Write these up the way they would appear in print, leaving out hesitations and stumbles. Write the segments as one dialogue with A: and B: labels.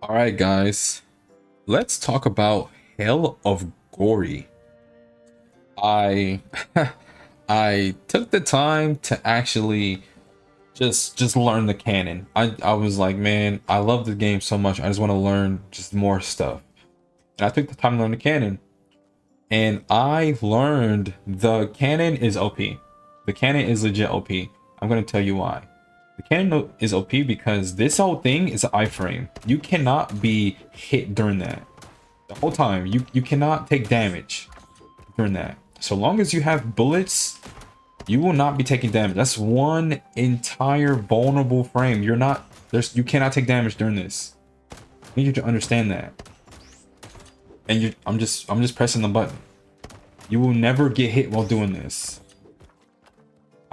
A: All right, guys, let's talk about Hell of Gory. I I took the time to actually just learn the canon. I was like, man, I love the game so much. I just want to learn just more stuff. And I took the time to learn the canon, and I learned the canon is OP. The canon is legit OP. I'm gonna tell you why. The canon is OP because this whole thing is an iframe. You cannot be hit during that. The whole time you cannot take damage during that. So long as you have bullets, you will not be taking damage. That's one entire vulnerable frame. You cannot take damage during this. I need you to understand that. And I'm just pressing the button. You will never get hit while doing this.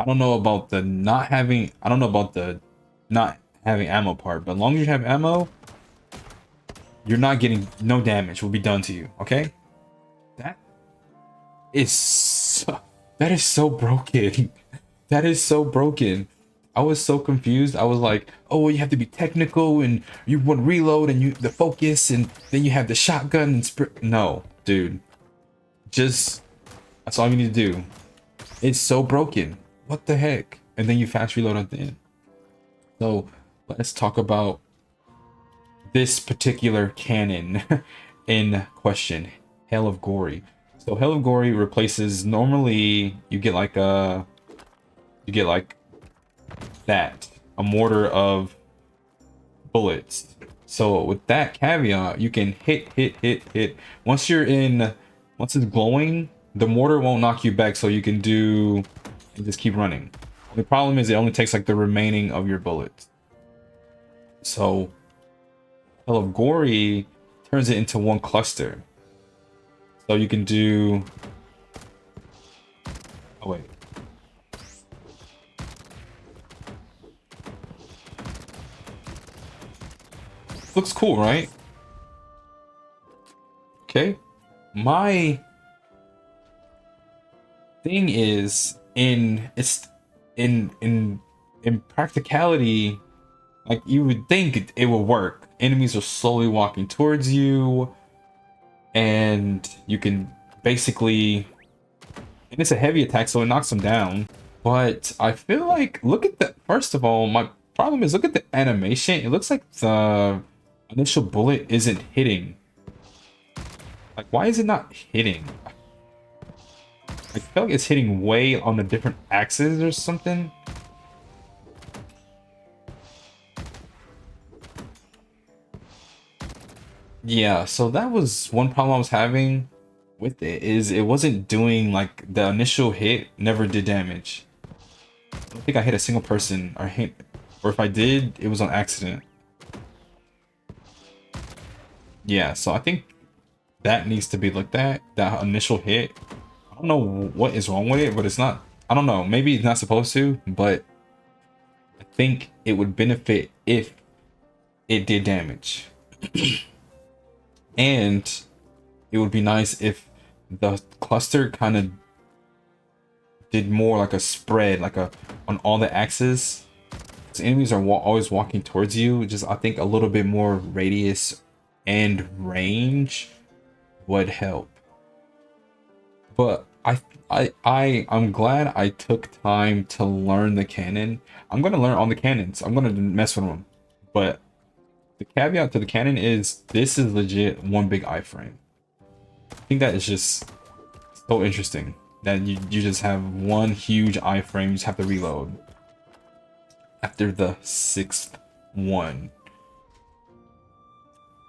A: I don't know about the not having ammo part, but as long as you have ammo, you're not getting no damage will be done to you, okay? That is that is so broken. That is so broken. I was so confused. I was like, oh, well, you have to be technical and you want to reload and the focus and then you have the shotgun and no, dude. Just that's all you need to do. It's so broken. What the heck? And then you fast reload at the end. So let's talk about this particular canon in question, Hail of Gory. So Hail of Gory replaces normally you get like that, a mortar of bullets. So with that caveat, you can hit. Once it's glowing, the mortar won't knock you back, so you can do and just keep running. The problem is it only takes like the remaining of your bullets. So Hell of Gory turns it into one cluster. So you can do... Oh, wait. Looks cool, right? Okay. My thing is in practicality, like you would think it will work. Enemies are slowly walking towards you, and you can basically, and it's a heavy attack, so it knocks them down. But I feel like, look at the, first of all, my problem is look at the animation. It looks like the initial bullet isn't hitting. Like, why is it not hitting? I feel like it's hitting way on a different axis or something. Yeah, so that was one problem I was having with it, is it wasn't doing, like, the initial hit never did damage. I don't think I hit a single person, or if I did, it was on accident. Yeah, so I think that needs to be looked at, that initial hit. I don't know what is wrong with it, but it's not, I don't know, maybe it's not supposed to, but I think it would benefit if it did damage. And it would be nice if the cluster kind of did more like a spread, like a on all the axes. So enemies are always walking towards you. Just I think a little bit more radius and range would help. But I'm glad I took time to learn the canon. I'm gonna learn all the canons. I'm gonna mess with them. But the caveat to the canon is this is legit one big iframe. I think that is just so interesting that you just have one huge iframe. You just have to reload after the sixth one.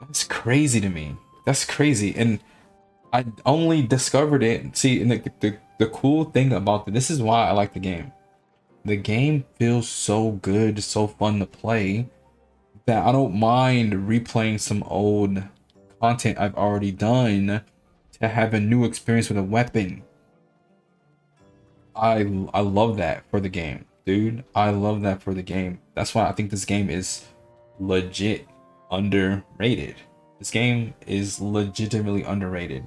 A: That's crazy to me. That's crazy, and I only discovered it. See, and the cool thing about this is why I like the game. The game feels so good, so fun to play, that I don't mind replaying some old content I've already done to have a new experience with a weapon. I love that for the game, dude. I love that for the game. That's why I think this game is legit underrated. This game is legitimately underrated.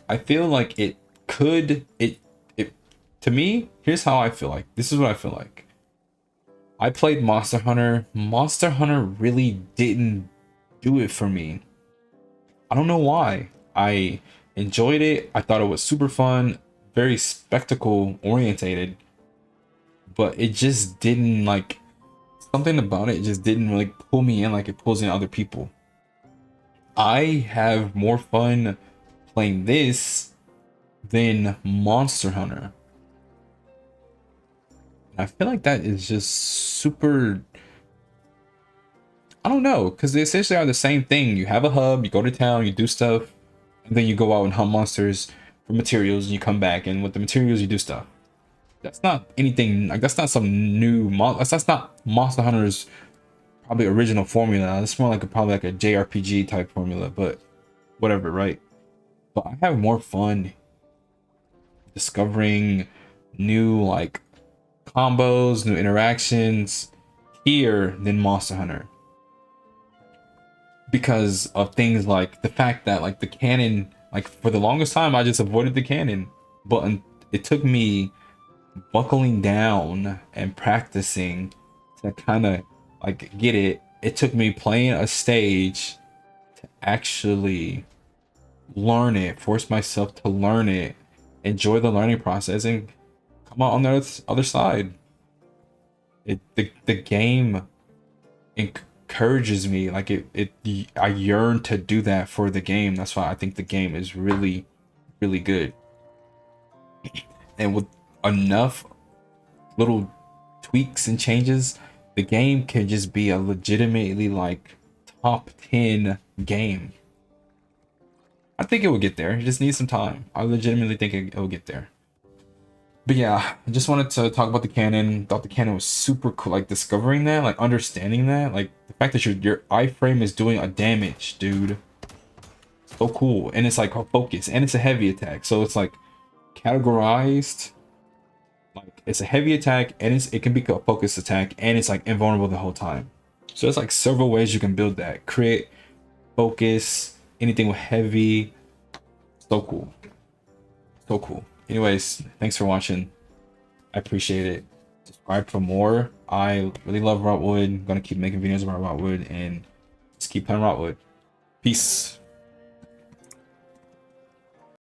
A: I feel like it could it to me, here's how I feel like. This is what I feel like. I played Monster Hunter. Monster Hunter really didn't do it for me. I don't know why. I enjoyed it. I thought it was super fun, very spectacle orientated, but it just didn't like something about it just didn't really pull me in like it pulls in other people. I have more fun playing this than Monster Hunter. I feel like that is just super. I don't know, because they essentially are the same thing. You have a hub, you go to town, you do stuff, and then you go out and hunt monsters for materials, and you come back, and with the materials, you do stuff. That's not anything like that's not some new that's not Monster Hunter's probably original formula. It's more like probably like a JRPG type formula, but whatever, right? But I have more fun discovering new like combos, new interactions here than Monster Hunter because of things like the fact that like the cannon, like for the longest time I just avoided the cannon, but it took me buckling down and practicing to kind of like get it. It took me playing a stage to actually learn it, force myself to learn it, enjoy the learning process, and come out on the other side. The game encourages me, like I yearn to do that for the game. That's why I think the game is really, really good. And with enough little tweaks and changes, the game can just be a legitimately like top 10 game. I think it will get there. It just needs some time. I legitimately think it will get there. But yeah, I just wanted to talk about the cannon. Thought the cannon was super cool. Like discovering that, like understanding that, like the fact that your iframe is doing a damage, dude. So cool. And it's like a focus, and it's a heavy attack. So it's like categorized. Like it's a heavy attack, and it can be a focus attack, and it's like invulnerable the whole time. So there's like several ways you can build that. Create, focus, anything with heavy. So cool. So cool. Anyways, thanks for watching. I appreciate it. Subscribe for more. I really love Rotwood. I'm gonna keep making videos about Rotwood and just keep playing Rotwood. Peace.